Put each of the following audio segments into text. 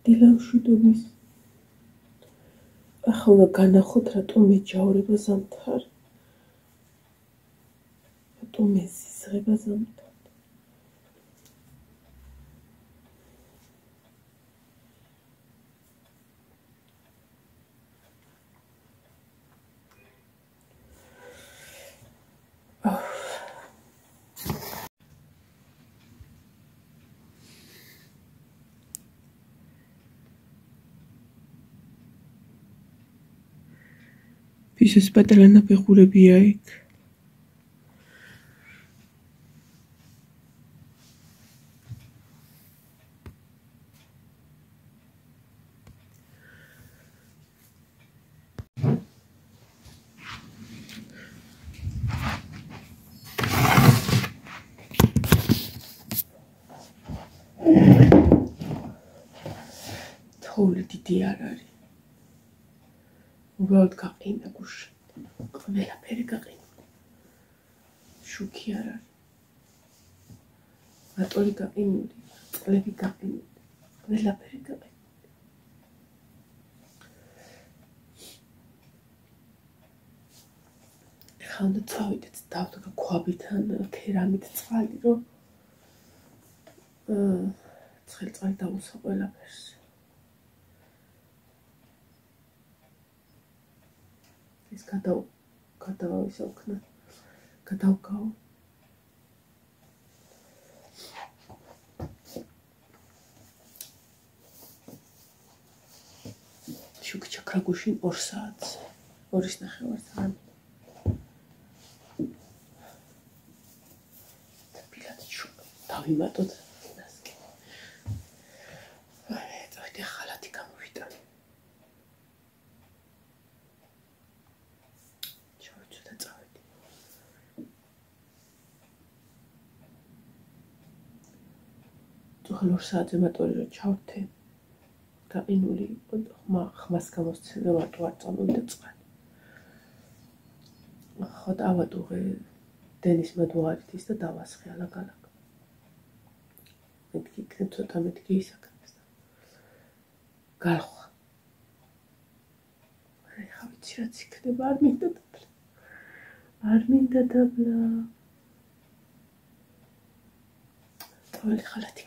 დილამშვიდობის. ახლა განახოთ რატომ მეჯავრება ზამთარ. რატომ მეზიზღება ზამთარ. Pieces pătrănă pe hurebiaic. თოვლი დიდი არ არის. უბრალოდ გაყინა გუშინ. ყველაფერი გაყინა. შუქი არ არის. მატოლი გაყინული, წყლები გაყინული. ყველაფერი გაყინული. ახლა უნდა წავიდეთ დავდგა ქვაბიდან ქერამით წყალი, რომ ცხელწყალი დავუსვა ყველაფერს. ეს გადავისა ოქნა. გადავგაო. შუქი ჩაქრა გუშინ 2 საათს. 2:30 რამე. თბილად შუქი. დავიმატოთ. წავიდე ხალათი გამოვიტანე. ხალ 2 საათზე მარტო რომ ჩავთე გაყინული ხმას გამოსცემ მარტო არ წამოვიდა წყალი. ხო დავადუღე დენის მადუარითის და დავასხე ალაგ-ალაგ. მეთქი იქნებ ცოტა მეთქი ისაკნებს და გარხვა. ხა ვიცი რაც იქნება არ მინდა დაბლა. არ მინდა დაბლა. თოვლი ხალათი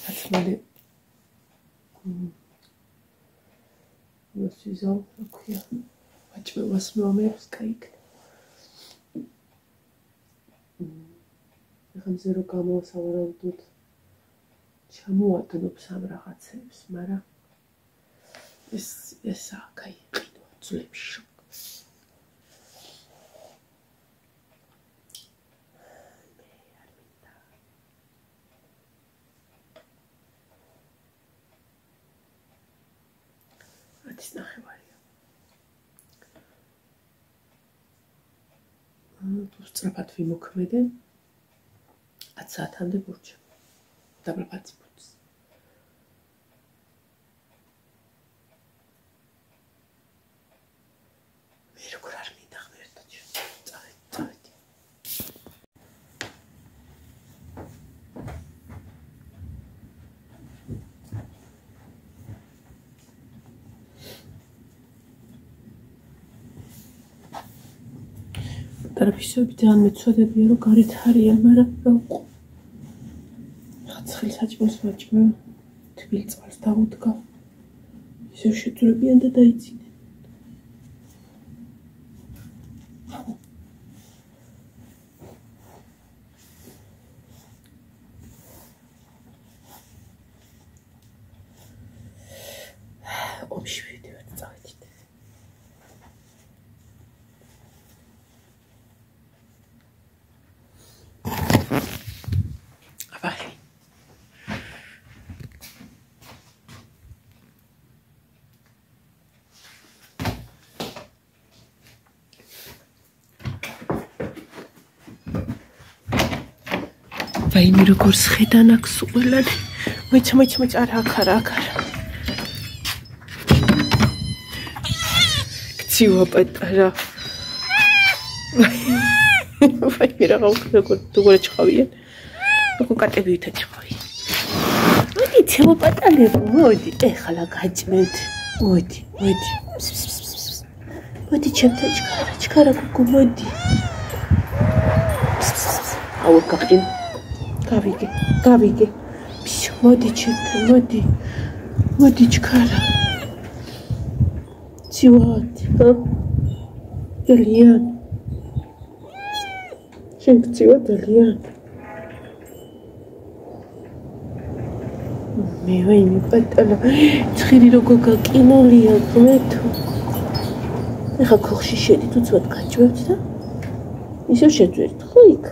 რაც მალე მოსიზავ აქვია ვაჭმევას მომებს кайკ ახლა ზერო გამოსავარაუდოდ ჩამოადნობს ამ რაღაცებს მაგრამ ესა кай ყიდვა ძვლებში ის ნახევარია. თუ სწრაფად ვიმოქმედე 10 საათამდე გურჩა. დაბლაბაც ფუძს. მე როგორ არ მინდა ღმერთო. წავედი. ტრაფისები ძალიან მეცოდებია რომ გარეთ არიან, მაგრამ რა ცხელ საჭმელს ვაჭმევ, თბილ წყალს დავუდგა. ისევ შეძლებიან და დაიძინე. ომში ვიდივართ წავედით. ვაიმე როგორ სხედან აქ სულად მოიცა არა აქ არა გცივა პატარა ვაიმე რა როგორ ჩხავიან როგორ კატები ვითა ჩხავიან იცემო პატალებო, მოდი, ეხლა გაჭმევთ. მოდი. მოდი ჩემთან ჩქარა გოგო, მოდი. აუ გახინ. გავიგე. მოდი ჩემთან, მოდი. მოდი ჩქარა. ცივად, ძალიან. შენ გცივად ძალიან. მე ვინმე პატარა ცხირი როგორ გაკინულია გმეთო ეხა ქოხში შედი თუ ცოტა გაჭვევთ და ისევ შეძვერთ ხო იქ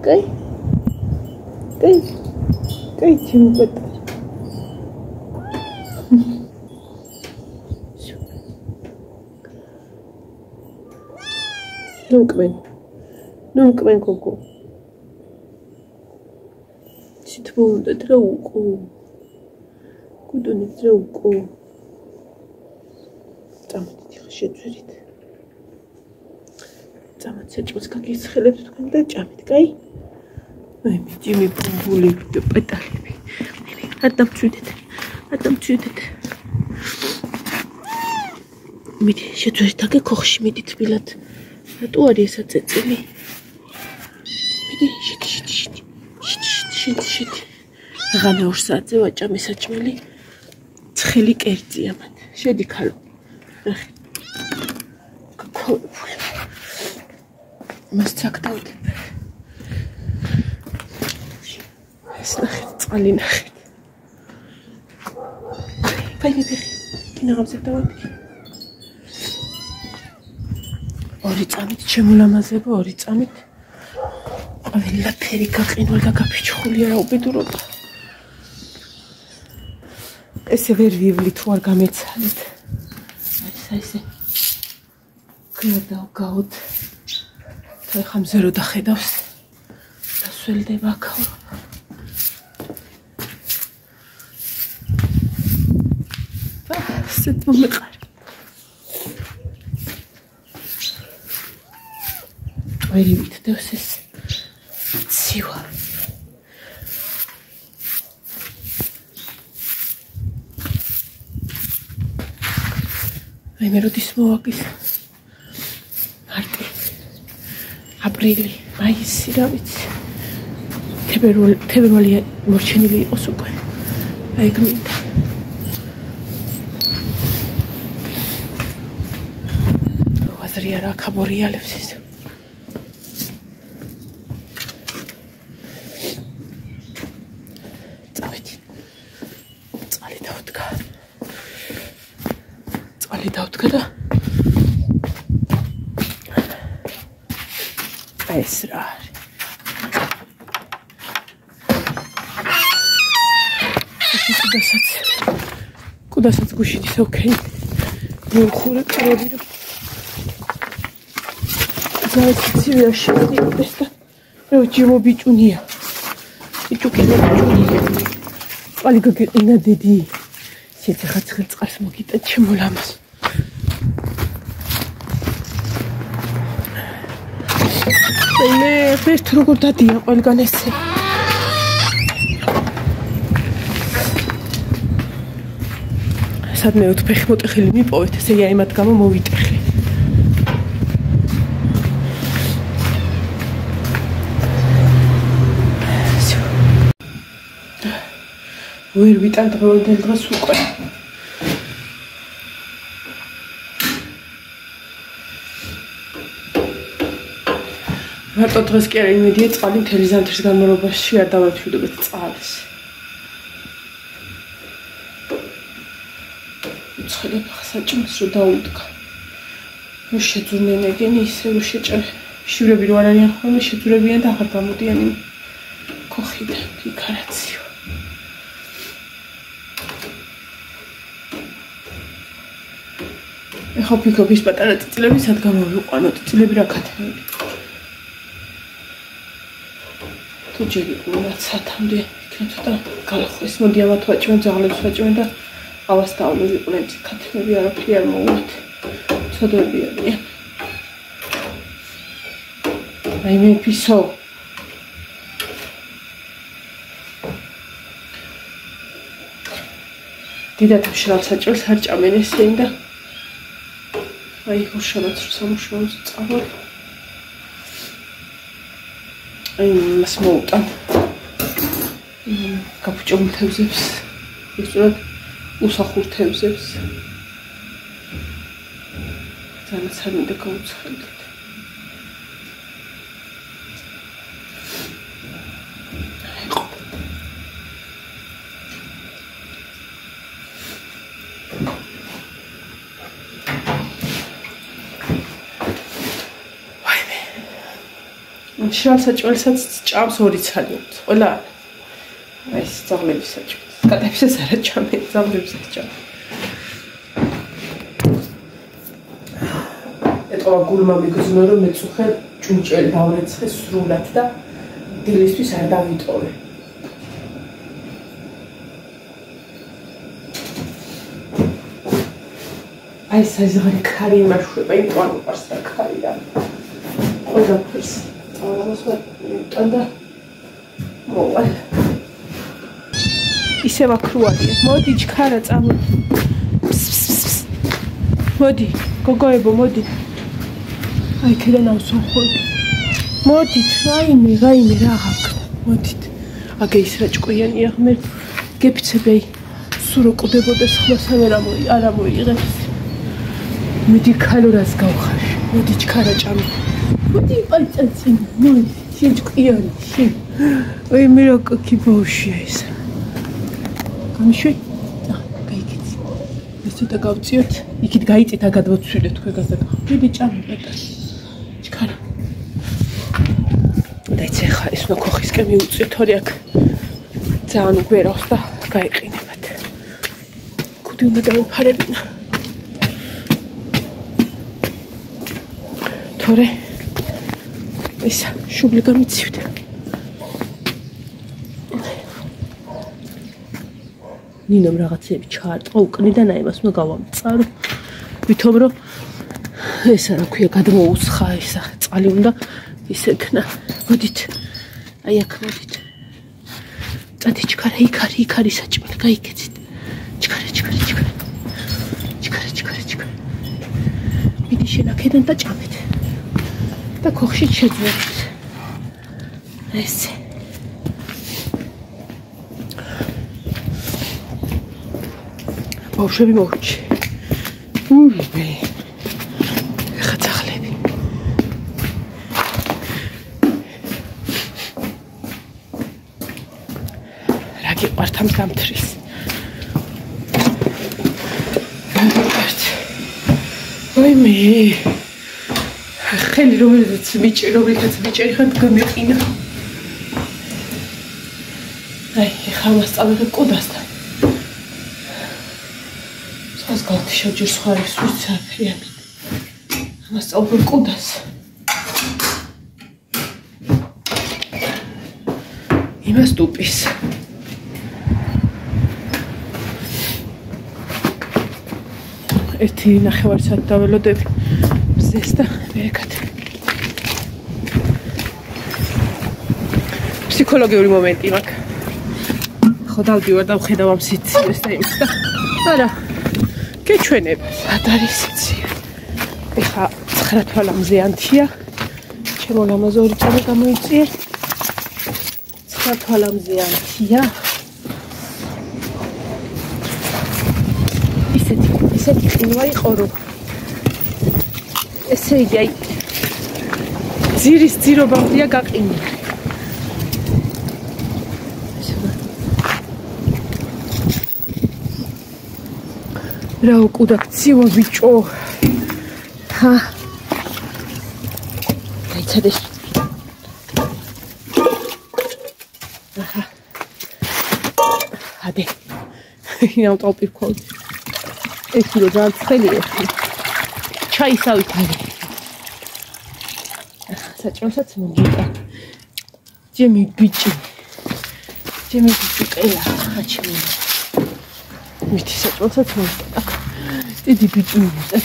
კაი ჩემო პატარა ნუ მკმენ გოგო სიტყვუნდეთ რა უკო გუდუნით რა უკო წამოდით ხა შეძვერით წამოთ საჭმელს გაგიცხელებთ თქვენ და ჭამით კაი აი მიჯიმი პუმბულები და პეტალები ადამცვიდეთ მიდი შეძვერით აგე ქოხში მიდი თბილად რატო არის ესა წეწილი მიდი შედი ღამე 2 საათზე ვაჭამე საჭმელი ცხელი კერძია მან შედი ქალო ნახე გქონებული მას წაკდავთ ეს ნახე წყალი ნახე ფაიფი კინაღამზე დავაფიქრე 2 წამით შემოლამაზება 2 წამით ყველაფერი გაყინულ და გაფიჩხულია რა უბედურობა ესე ვერ ვივლი თუ არ გამეცალეთ ესე გადავგავთ და ხა მზერო დახედავს დასველდება აქაო ასეთ მომეყარ ვერივით დევს ეს ცივა მე როდის მოვაგის მარტი აპრილი მაისი რა ვიცი თებერვალი მორჩენილი იყოს უკვე აი გმინდა აზრია რა ქაბორიალებს ეს დავთქა და ეს რა არის კუდასაც გუშიდის ოკეი მოვხურე კარები რომ გაიცივია შევიდეს და რო ჯიმო ბიჭუნია ყალი გაგეყინა დედი შეცახა ცხელ წყალს მოგიტა ჩემო ლამას მე ერთ როგორ დადია ყველგან ესე სადმე ოთფეხი მოტეხილი მიპოვეთ ესე იმათ გამო მოვიტეხე ვერ ვიტან დღევანდელ დღეს უკვე მარტო დღეს კი არა იმედია წყალი მთელი ზამთრის განმავლობაში არ დავაჩვიდობთ წყალს ცხელებ საჭმელს რო დაუდგა რო შეძურნენ ეგენი ისე რო შეჭრე შივრები რო არ არიან ხოლმე შეძურებიან და აღარ გამოდიან იმ ქოხიდან ფიქარაციო ეხა ფიქრობ ის პატარა წიწილები სად გამოვიყვანო წიწილები რა ქათმები თუ ჯერ იყო რა სათამდე იქნებ ცოტა გალახოს მოდი ამათ ვაჭმენ ძაღლებს ვაჭმენ და ავას დავმოვიყვნენ ქათმები არაფერი არ მოვუვათ ცოდები არიან აი მე პისო. დიდად მშრალ საჭმელს არ ჭამენ ესენი და აი უშავად სამუშაოზე წავალ. აი მას მოვუტან გაფუჭებულ თევზებს, ისწორად უსახურ თევზებს. ძალიან არ მინდა გავუცხადოთ. მშრალ საჭმელსაც ჭამს ორი ცალი აქვს. ყველა ეს ძაღლების საჭმელს. კატებსაც არ ჭამენ, ძაღლებსაც ჭამენ. ეტყობა გულმა მიგზნო რომ მეწუხე ჭუნჭელი დავრეცხე სრულად და დილისთვის არ დავიტოვე. აი საზღარი ქარი იმაშვება, იმიტომ არ უყარს რა ქარი და ყველაფერს და მოვალ ისევ აქრუარია. მოდი ჩქარა წამოდი. მოდი გოგოებო მოდი. აი ქედან ავსახოთ. მოდით რაიმე რა აქვს. მოდით. აგე ის რა ჭკვიანია მე გეფცებეი. სულ უკდებოდეს ხმასა არა მოიღებს. მიდი ქალორას გავხარში. მოდი ჩქარა ჭამი. მოდი პალწაცი. მოდი შეჭკვიანი შენ. ой მე რა კაკი ბავშვია ეს. გამიშვი? გაიგეთ. ეს ცოტა გავწიოთ. იქით გაიწით აგადმოცვილეთ თქვენ გასაგა. მიდი ჭამი მეტა. ჩქარა. დაიცე ხა ეს უნდა ქოხისკენ მიუწიოთ თორე აქ. ძალიან უგვერავს და გაეყინებათ. კუდი უნდა დავიფარებინა. თორე ეს შუბლი გამიცივდა. ნინომ რაღაცები ჩაარტყა უკნიდან აი მას უნდა გავამწარო. ვითომ რომ ეს რა ქვია გადმოუსხა ისა წყალი უნდა ისეკნა. მოდით. აი აქ მოდით. წადი ჩქარა იქ არის საჭმელი გაიგეცით. ჩქარა. მიდი შენ აქედან და ჭამეთ. და ქოხში შეძვერით. ესე. ბავშვები მოვჭი. ურბე. ხა ძაღლები. რა გიყვართ ამ გამთრის. ой მე ხელი რომელზეც მიჭერი ხან გამეყინა. აი ხა მასწავლებ კუდასთან. სას გავთიშო ჯერ სხვა ის ვიცაფერი ამი. მასწავლებ კუდას. იმას ტუპის. ერთი ნახევარი საათი დაველოდები მზეს და ვერეკად. ფსიქოლოგიური მომენტი მაქვს. ხო დავდივარ და ვხედავ ამ სიციეს და იმის და არა გეჩვენებ სად არის სიცია. ეხა 9 თვალამზე ანთია. ჩემო ლამაზ 2 წამი გამოიწიე. 9 თვალამზე ანთია. ისეთი ყინვა იყო რომ ესე იგი აი ძირის ძირობამდეა გაყინული. რა უკუდა ცივა ბიჭო. ჰა. დაიცადეს. აჰა. ადი. ინაუ ტოპი ქოლ. ეს რო ძალიან ცხელია. ჩაისავით არის. საჭმელსაც მოგიტა. ჩემი ბიჭი ყელა ხაჩმი. მითი საჭმელსაც მოგიტა. დიდი ბიჭი მოგიტა.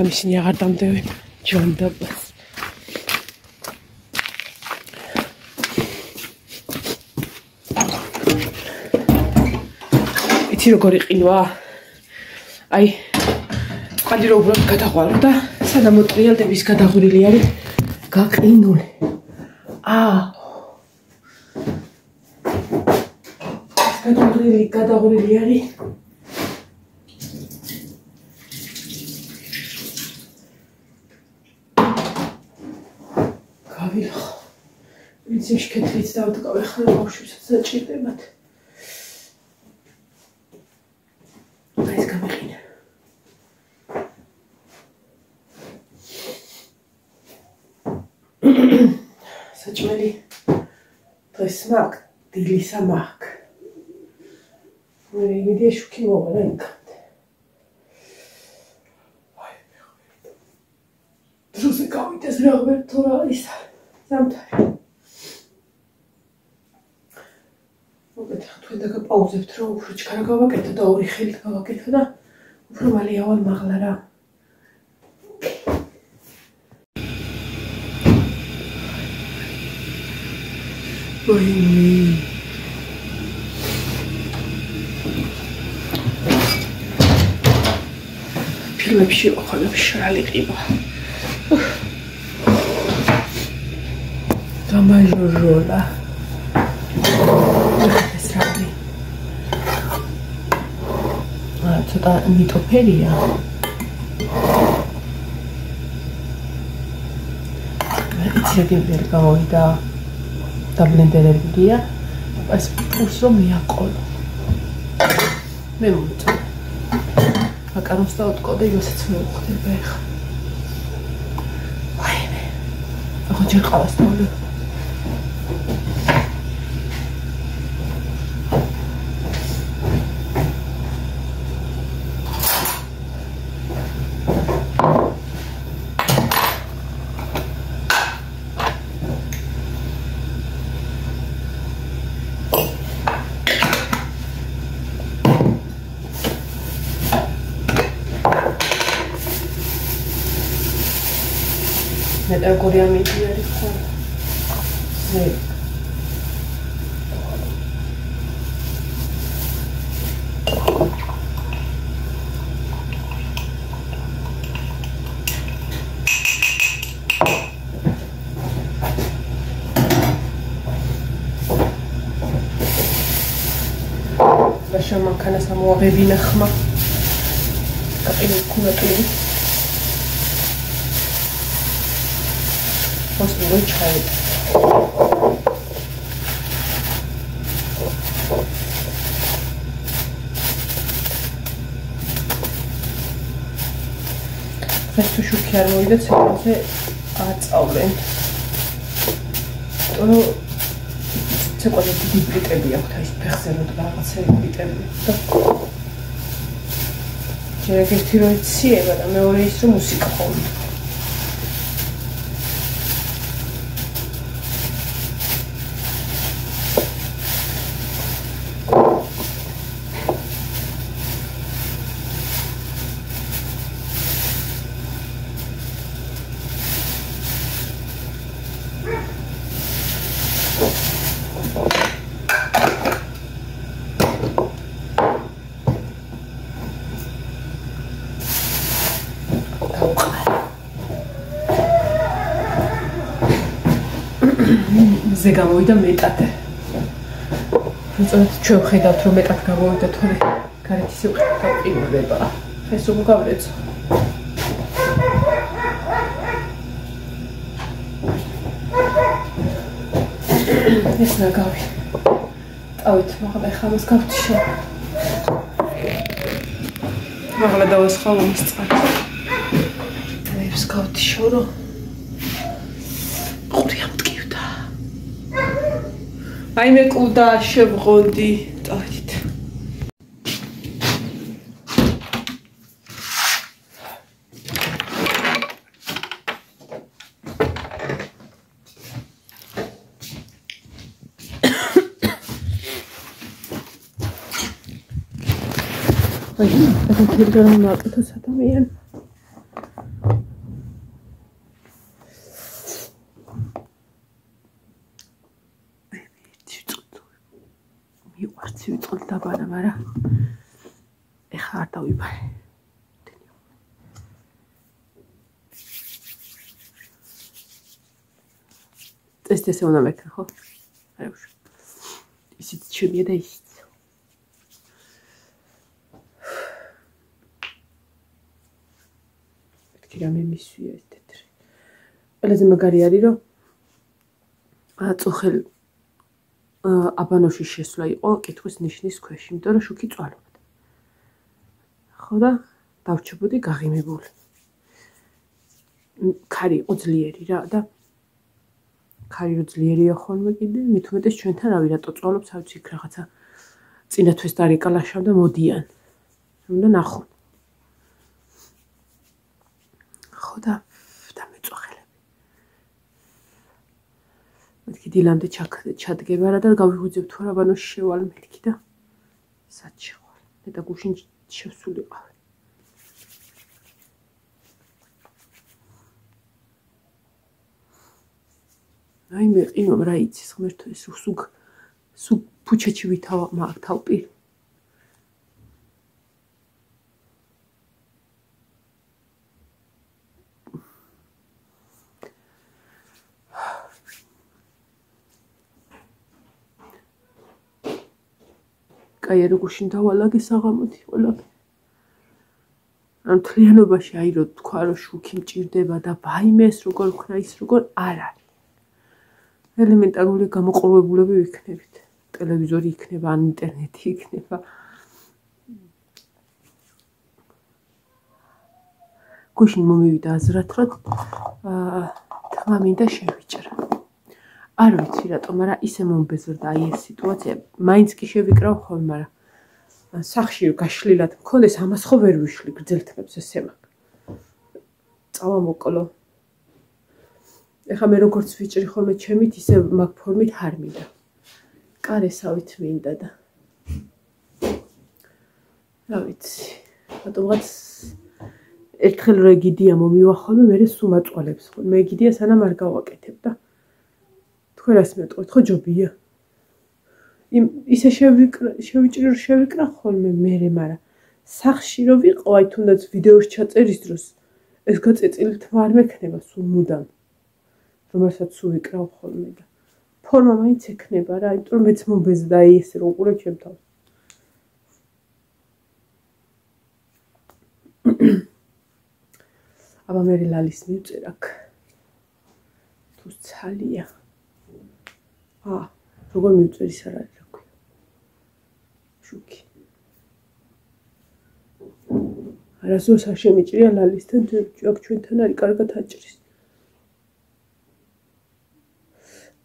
მაგრამ ისინი აღარ დამდებენ ჯანდაბას. იცი როგორი ყინვა? აი ყადი რო უბრალოდ გადაყვალო და სანამ მოტრიალდების გადაღვრილი არის გაყინული. გადაღვრილი არის. გავილახო. ვიცი შეკეთრიც დავდგავ ახლა ბავშვებსაც საჭირდებათ. ეს გამიყინა. საჭმელი დღეს მაგ დილისა მაგ. მე ვიდეო შუქი მოვადა იქამდე. დროზე გავიდეს რა ვერ თორა ის ზამთარი. მოგეთ თქვენ დაგაპაუზებთ რომ უფრო ჩქარა გავაკეთო და ორი ხელით გავაკეთო და უფრო მალე ავალ მაღლა რა. ფილმებში ვახალებ შრალი ყივა. გამაჟოროლა. ეს რამე. ცოტა ნიტოფერია. იცი ვერ გამოვიდა. დაბლენდერებულია. ეს ფულს რომ მიაყოლო. მე მომწონს. აკაროს და უტყოდე იოსაც მოვხდება ახლა. ვაიმე. ახლა ჯერ ყავას დავлю. Metal Korean media არის ხო? ზე. Lasciamo anche la samoa ხმა. Კაპინი ქუნატული. Πώς το βοηθάει. Χθες το σούκι არ მოვიდა ცეკვაზე აწავლენ. Τώρα ცეკვაზე დიდი პლიტები აქვს ის ფეხზე რომ რაღაცა პლიტები. ერთი რო ციება და მეორე ის რომ მუსიკა ხოვნა. ზე გამოვიდა მეტად. უწოდეთ ჩვენ ხედავთ რომ მეტად გამოვიდა თორე გარეთ ისე ყინულება. ეს უკვე გავლეცო. ეს ნაგავი. წავით, მაგრამ ახლა მას გავთიშო. მაგრამ დავასხავ ის წყალი. ეს გავთიშო რომ აი მე კუდა შევღონდი წავით. აი, ეს თირგანმა აკეთოს ადამიან. გაგვანა, მაგრამ ეხლა არ დავიბარე. ეს უნდა მეკრა, ხო? არა უშ. ისიც ჩემია და ისიც. მეთქი რამე მისვია ეს თეთრი. ყველაზე მაგარი არის, რომ წუხელ აბანოში შესვლა იყო კითხვის ნიშნის ქვეშ, იმიტომ რომ შუქი წვალობდა. ხო და დავჩებოდი გაღიმებული. ქარი იყო ძლიერი რა და ქარი რო ძლიერია ხოლმე კიდე, მით უმეტეს ჩვენთან რავი რატო წვალობს, არ ვიცი, იქ რაღაცა წინათვეს დარეკალაშავ და მოდიან. უნდა ნახო. ხო და დამეწუხელები. მეთქი დილამდე ჩადგება რა და გავიღვიძებ თუ არა ბანოში შევალ მეთქი და სად შევალ. მე და გუშინ შევსულიყავ. აი მე ყინვამ რა იცის ღმერთო ეს სულ ფუჩეჩი ვითავა მაგ თავპი კაი რო გუშინ დავალაგე საღამოთი ყველაფერი ან თლიანობაში აი რო თქვა რომ შუქი მჭირდება და ვაიმე ეს როგორ ვქნა ის როგორ არ არის ელემენტარული გამოყურებულები ვიქნებით. ტელევიზორი იქნება, ან ინტერნეტი იქნება. გუშინ მომივიდა აზრად, რომ თმა მინდა შევიჭრა. არ ვიცი რატომ, მაგრამ ისე მომბეზრდა აი ეს სიტუაცია. მაინც კი შევიკრავ ხოლმე, მაგრამ სახში გაშლილად მქონდეს, ამას ხო ვერ ვიშლი გრძელთმებს ესე მაქვს. წავამოკლო. ეხლა მე როგორც ვიჭრი ხოლმე ჩემით, ისე მაგ ფორმით არ მინდა. კარესავით მინდა და რა ვიცი, რატომღაც ერთხელ რო ეგიდია მომივა ხოლმე, მერე სულ მაწვალებს ხოლმე. მე ეგიდია სანამ არ გავაკეთებ და თქვენ რას მეტყვით, ხო ჯობია? ისე შევიკრა ხოლმე მერე, მაგრამ სახში რო ვიყო, აი თუნდაც ვიდეოს ჩაწერის დროს, ეს გაწეწილი თმა არ მექნება სულ მუდამ. რომელსაც სულ ვიკრავ ხოლმე და ფორმა მაინც ექნება რა, იმიტომ რომ მეც მომბეზრდა აი ესე რომ უყურებ ჩემ თავს. აბა მე ლალის მივწერ აქ. თუ ცალია. როგორ მივწერ ის არ არის რა ქვია. შუქი. არასდროს არ შემიჭრია ლალისთან, აქ ჩვენთან არის კარგად აჭრის.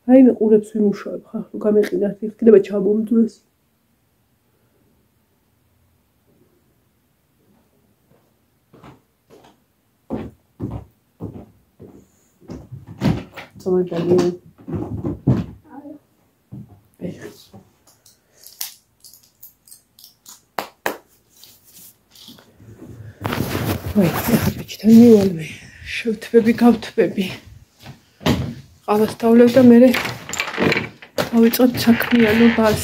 აი მე ყურებს ვიმუშავებ ხარ, რომ გამეყინათ, იქნება ჩამომძვრეს. წამოდალია. ვაი, ეხლა ბიჭთან მივალმე, შევთბები, გავთბები. ავასწავლებ და მე დავიწყებ საქმიანობას.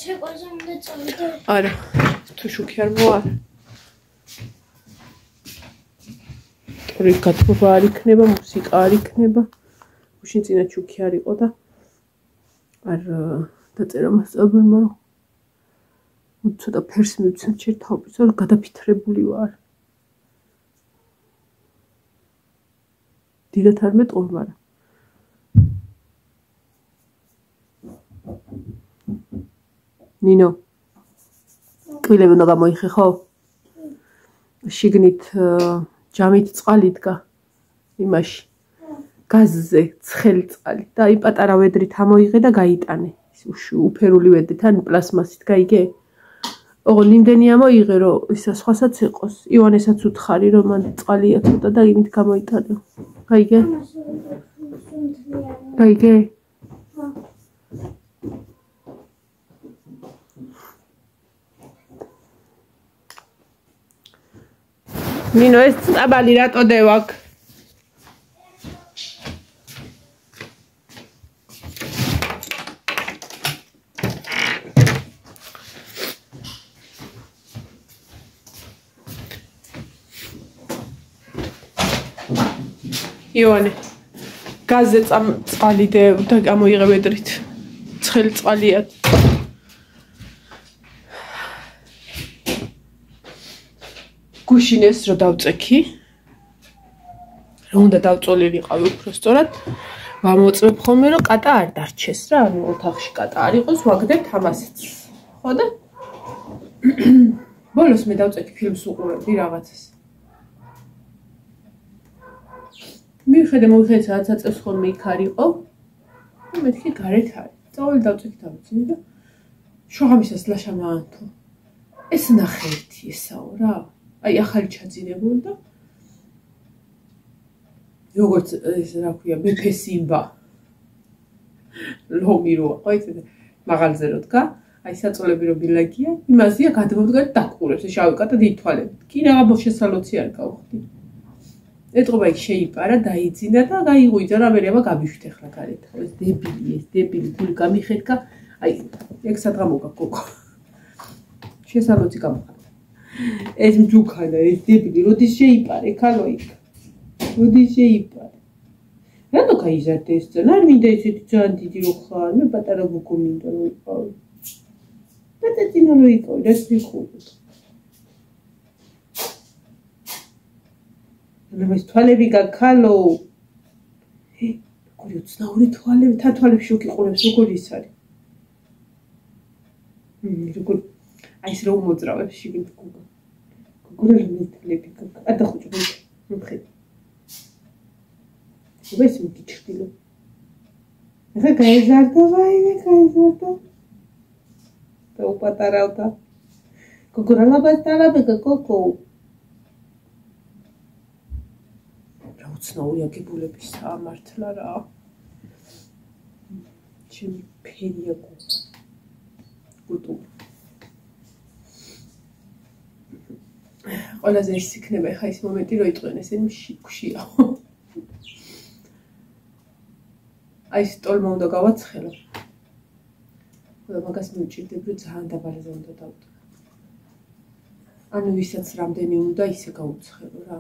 ჩეკვაზე უნდა წავიდე. არა, თუ შუქი არ მოარ. ტორი გათბობა არ იქნება, მუსიკა არ იქნება. გუშინ წინა შუქი არ იყო და არ დაწერა მასწავლებლმა, მაგრამ ცოტა ფერს მივცემ ჯერ თავის, რომ გადაფითრებული ვარ. დიდათ არ მეტყობ, მაგრამ ნინო კვილები უნდა გამოიხეხო? შიგნით ჯამით წყალი დგა იმაში გაზზე ცხელი წყალი და აი პატარა ვედრით ამოიღე და გაიტანე უფერული ვედრით ან პლასმასით გაიგე? ოღო იმდენი ამოიღე რომ ისა სხვასაც იყოს ივანესაც უთხარი რომ მან წყალია ცოტა და იმით გამოიტანე გაიგე? გაიგე? ნინო ეს წაბალი რატო დევაქ? ივანე გაზზე წყალი და გამოიღებედრით ცხელი წყალია გუშინეს რო დავწექი რომ უნდა დავწოლილიყავი უფრო სწორად ვამოწმებ ხოლმე რომ კატა არ დარჩეს რა ანუ ოთახში კატა არ იყოს ვაგდებთ ამასიც ხო და ბოლოს მე დავწექი ფილმს უყურებდი რაღაცას მიხედე სადაც აწევს ხოლმე იქ არ იყო მეთქი გარეთ არის წავალი დავწექი დავწინე და შუღამისას ლაშა მაანთო ეს ნახე ერთი ესაო რა აი ახალი ჩაძინებული და როგორც ეს რა ქვია მეფე სიმბა ლომირო ხო ეს მაღალზე რო დგა აი საწოლები რო ბილაგია იმაზეა გადმოვდგა და დაკურებს შავი კატა დითვალებით კი რაღა შესალოცი არ გავხდი ეთყობა იქ შეიპარა დაიძინა და გაიღვიძა რა მერეება გაბიშვით ახლა გარეთ ხო ეს დებილი გული გამიხეთკა აი ეგ სადღამოგა გოგო შესალოცი გამხარდა ეს მჯუქანა ეს დებილი როდის შეიპარე ხალო იქ როდის შეიპარე რატო გაიზარდა ეს ძალიან არ მინდა ისეთი ძალიან დიდი რო ხარ მე პატარა გოგო მინდა რომ იყავი პატეტინა რო იყავი რა შეხუღოთ ნუ ეს თვალები გაქალო როგორი უცნაური თვალები თათვალებში უკიყურებს როგორი ის არის როგორ აი ეს რომ მოძრავებს შიგნით გოგო გოგო რომ თვალები ატა ხუჭი მოხედ ვეს მიგიჩრდილო ახლა გაიზარდა ვაიმე გაიზარდა და უპატარავდა გოგო რა ლაბასტალაბე გოგო რა უცნაური აგებულების სამართლა რა ჩემი ფერია გოგო ყველაზე ის იქნება ხა ის მომენტი რომ იტყვენ ესენი შიქშია აი სტოლმა უნდა გავაცხელო. და მაგას მივჭირდები რომ ძალიან დაბალზე უნდა დავდო. ანუ ვისაც რამდენი უნდა ისე გაუცხელო რა.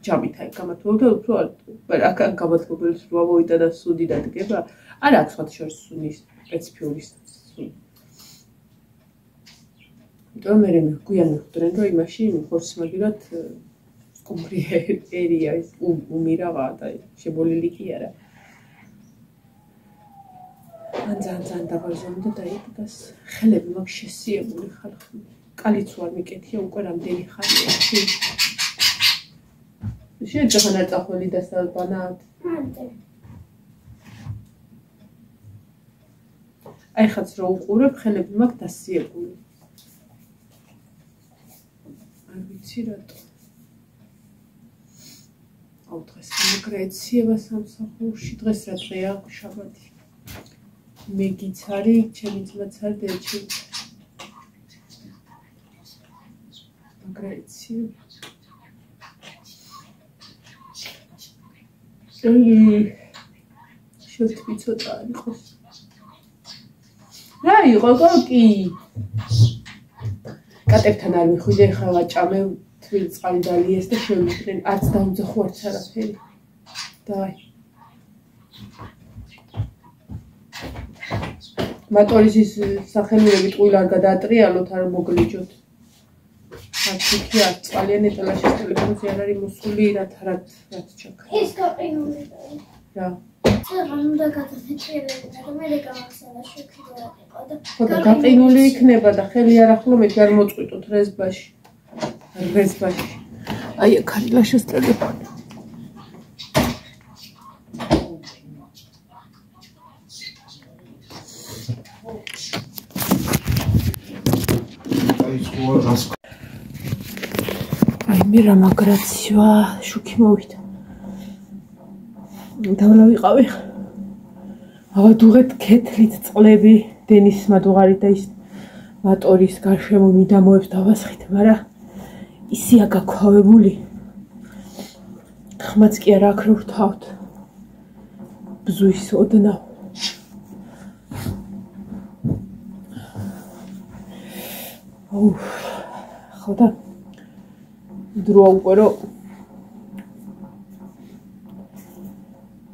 ჯამით აი გამათოვო და უფრო არ აქ გამათოვებელს რა მოვიდა და სუდი დადგება. არა აქვს სხვა შორის სუნის სპეციფიური სუნი. და მე გვიან მიხდრენ რომ იმაში ხორცმაგირად სკუმბრი ერია ის უმირაღა და შებოლილი კი არა. ძალიან დაბალზე უნდა დაიდგას ხელები მაგ შესიებული ხალხი კალიც ვარ მიკეთია უკვე რამდენი ხანია შეიძლება ნაწახველი დასალბანად აი ხაც რო უყურებ ხელები მაგ დასიებული არ ვიცი რატო აუ დღეს მოგრეციება სამსახურში დღეს რა დღეა შაბათი მეგიც არის, ჩემი ძმაც არის და ჩემი მაგრეცი. შევთვი ცოტა იყოს. რა იყო გოკი? კატებთან არ მიხვიდე ხა ვაჭამე თბილი წყალი დალიეს და შევიდნენ არც დამძახო არც არაფერი. დაი მატორის სახელურები ტყუილ არ გადაატრიალოთ არ მოგლიჯოთ. აქ არ წყალიანი ტელაშის ტელეფონზე არ არის მოსული რაც ჩაქა. ეს გაყინული. რა. ძალიან უნდა გადაატრიალოთ და მე გავახსენე შეკიდო და ხოდა გაყინული იქნება და ხელი არ ახლომეთ არ მოწყვიტოთ რეზბაში. აი აქ არის ლაშას ტელეფონი. აი მე რა მაგრაცივა შუქი მოვიდა. დავლავიყავი. ავადუღეთ კეთლით წყლები დენის მადუღარი და ის მატორის გარშემო მიდამოებს დავასხით, მაგრამ ისია გაქვავებული. ხმაც კი არ აქ რო ვთავთ. ბზუის ოდნა. ხოდა დროა უკვე რომ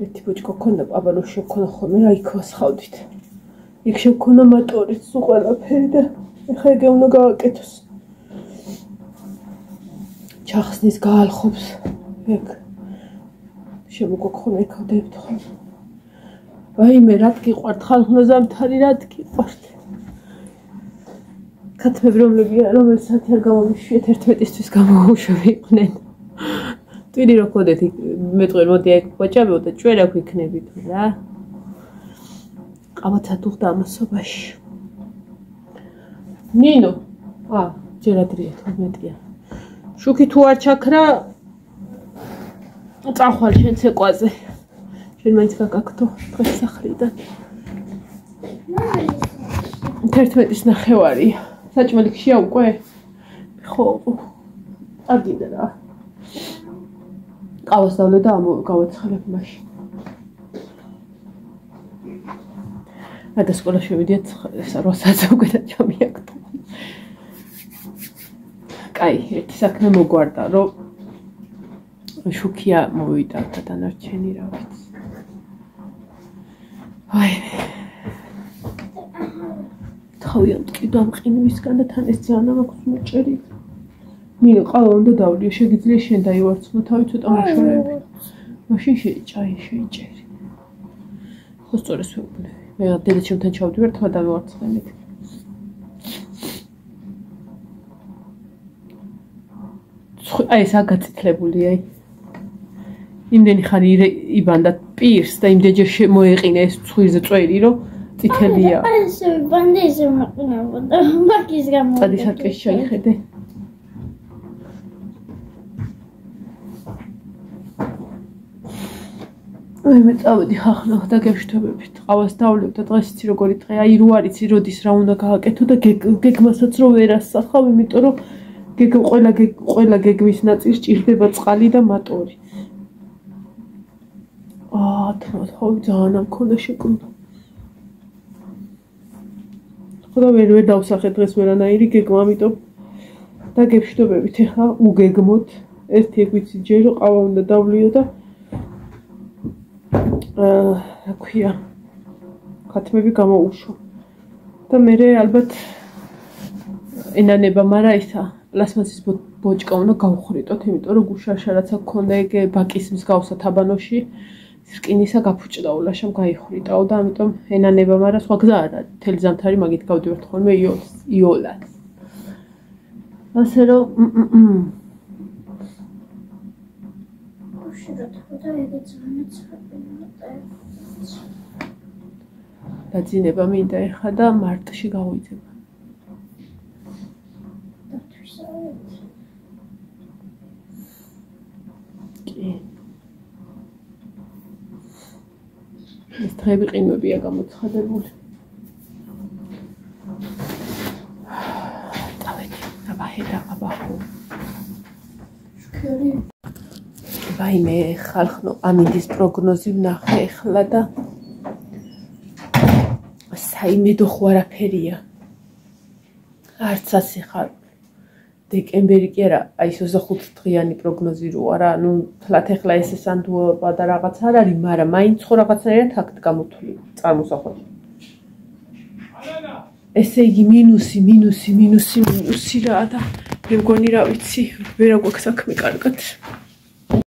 ერთი ბოჭკო ქონდა პაპალოში ქონა ხოლმე რა იქ ვასხავდით. იქ შექონა მოტორიც სულ ყველაფერი და ეხლა ეგ უნდა გავაკეთოს. ჩახსნის გაალხობს ეგ შემოგოქონა ეკავდებით ხოლმე. ვაიმე რად გიყვართ ხალხო ზამთარი რად გიყვართ. ქათმები რომელსაც არ გამომიშვიეთ 11-ისთვის გამოვუშვები იყვნენ. ტვირი რო ხოდეთ მეტყვი მოდი აქ ვაჭავო და ჩვენ აქ ვიქნებით რა. ყავაცა დუხდა ამასობაში. ნინო, ჯერ ადრია 12-ია. შუქი თუ არ ჩაქრა წახვალ შენ ცეკვაზე. შენ მაინც გაგაქთო დღეს სახლიდან. 11-ის ნახევარია. საჭმელი ხშია უკვე? ხო. აგიდა რა. ყავას დავლე და გავაცხელებ მაშინ. და სკოლა შევიდეთ 8-ზე უკვე და ჩამიაკეთო. კაი, ერთი საქმე მოგვარდა, რომ შუქია მოვიდა და დანარჩენი რა ვიცი. ვაიმე. თავი ამტკიდო ამ ყინვისგან და თან ეს ძანა მაქვს მოჭერი. ნინო, ყავა უნდა დავლიო, შეგიძლია შენ დაივარცხნო თავი ცოტა მოშორები. მაშინ შეიჭერი. ხო სწორეს ვეუბნები. მე დედაჩემთან ჩავდივარ, თვა დავივარცხნებით. აი ეს აგაწითლებულია. იმდენი ხანი იბანდა პირს და იმდენჯერ მოეყინა ეს ცხვირზე წვერი, რომ წითელია. ეს ბანდა ისე მაყინებოდა. მაგის გამო. წადი სარკეში ჩაიხედე. აი მე წავედი ხახნახ და გეშთობებით. ყავას დავლებ და დღეს იცი როგორი დღე. აი რო არიცი როდის რა უნდა გააკეთო და გეგმასაც რო ვერ ასახავ, იმიტომ რომ ყველა გეგმის ნაწილს ჭირდება წყალი და მატორი. თქო ძალიან ამქონდა შეკრუნა. ხოდა ვერ დავსახე დღეს ვერანაირი გეგმა, ამიტომ და გეშთობებით. ეხლა უგეგმოთ. ერთი ეგ ვიცი ჯერ რომ ყავა უნდა დავლიო და რა ქვია ქათმები გამოუშვა და მე ალბათ ენანება, მაგრამ ისა პლასმასის ბოჭკა უნდა გავხვრიტოთ, იმიტომ რომ გუშაშა რაც აქ ეგ ბაკის მსგავსა თაბანოში რკინისა გაფუჭდა ულაშამ გაიხვრიტაო და ამიტომ ენანება, მაგრამ სხვა გზა არა. თელი ზამთარი მაგით გავდივართ ხოლმე იოლას. ასე რომ დაძინება მინდა ეხა და მარტში გავუიძება. კი. ეს დღეები ყინვებია გამოცხადებული. წავედი, აბაჰედა, აბაჰო. შკერი. ვაიმე ხალხო ამინდის პროგნოზი ვნახე ეხლა და საიმედო ხო არაფერია. არც ასე ხარ. დეკემბერი კი არა, აი 25 დღიანი პროგნოზი რო არა, ნუ თლათ ეხლა ეს სანდუობა და რაღაც არ არის, მაგრამ მაინც ხო რაღაცნაირად აქ გამოთვლი წარმოსახვაში. ესე იგი მინუსი რა და მე მგონი რა ვიცი, ვერა გვაქვს საქმე კარგად.